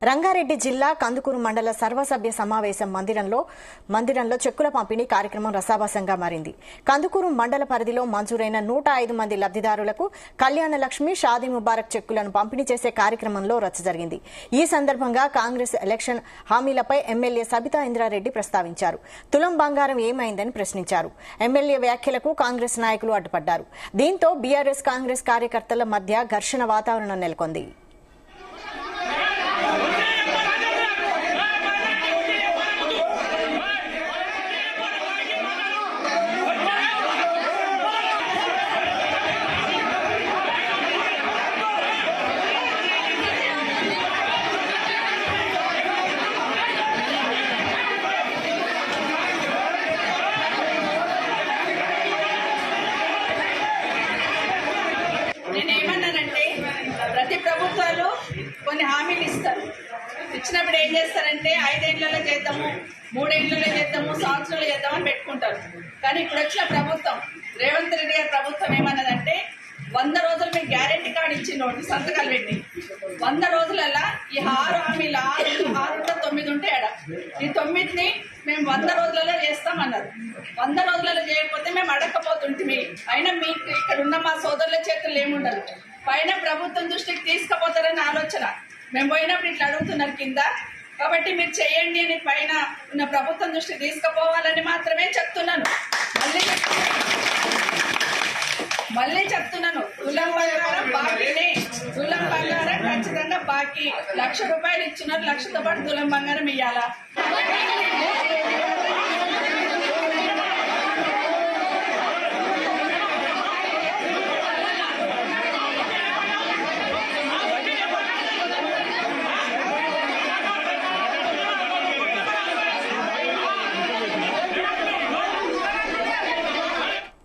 రంగారెడ్డి జిల్లా కందుకూరు మండల సర్వసభ్య సమావేశం మందిరంలో చెక్కుల పంపిణీ కార్యక్రమం రసాభాసంగా మారింది. కందుకూరు మండల పరిధిలో మంజూరైన 105 మంది లబ్దిదారులకు కళ్యాణ లక్ష్మి, షాదీ ముబారక్ చెక్కులను పంపిణీ చేసే కార్యక్రమంలో రచ్చ జరిగింది. ఈ సందర్భంగా కాంగ్రెస్ ఎలక్షన్ హామీలపై ఎమ్మెల్యే సబితా ఇంద్రారెడ్డి ప్రస్తావించారు. తులం బంగారం ఏమైందని ప్రశ్నించారు. ఎమ్మెల్యే వ్యాఖ్యలకు కాంగ్రెస్ నాయకులు అడ్డుపడ్డారు. దీంతో బీఆర్ఎస్ కాంగ్రెస్ కార్యకర్తల మధ్య ఘర్షణ వాతావరణం నెలకొంది. నేనేమన్నానంటే ప్రతి ప్రభుత్వాలు కొన్ని హామీలు ఇస్తారు. ఇచ్చినప్పుడు ఏం చేస్తారంటే 5 ఏళ్లలో చేద్దాము, 3 ఏళ్లలో చేద్దాము, సంవత్సరాలు చేద్దామని పెట్టుకుంటారు. కానీ ఇప్పుడు వచ్చిన ప్రభుత్వం, రేవంత్ రెడ్డి గారి ప్రభుత్వం ఏమన్నదంటే 100 రోజులు మీకు గ్యారెంటీ కార్డు ఇచ్చిండు సంతకాలు పెట్టి. 100 రోజులలో ఈ 6 హామీలు 6 9 ఉంటే ఈ 9ని మేము 100 రోజులలో చేస్తామన్నారు. 100 రోజులలో చేయకపోతే మేము అడగకపోతుంటే అయినా మీకు ఇక్కడ ఉన్న మా సోదరుల చేతులు ఏముండదు. పైన ప్రభుత్వం దృష్టికి తీసుకుపోతారని ఆలోచన. మేము పోయినప్పుడు ఇట్లా అడుగుతున్నారు కింద, కాబట్టి మీరు చేయండి అని పైన ఉన్న ప్రభుత్వం దృష్టికి తీసుకుపోవాలని మాత్రమే చెప్తున్నాను. మళ్ళీ చెప్తున్నాను, తులం బంగారం బాకీనే. తులం బంగారం ఖచ్చితంగా బాకీ. 1,00,000 రూపాయలు ఇచ్చినారు, 1,00,000తో పాటు తులం బంగారం ఇవ్వాలా?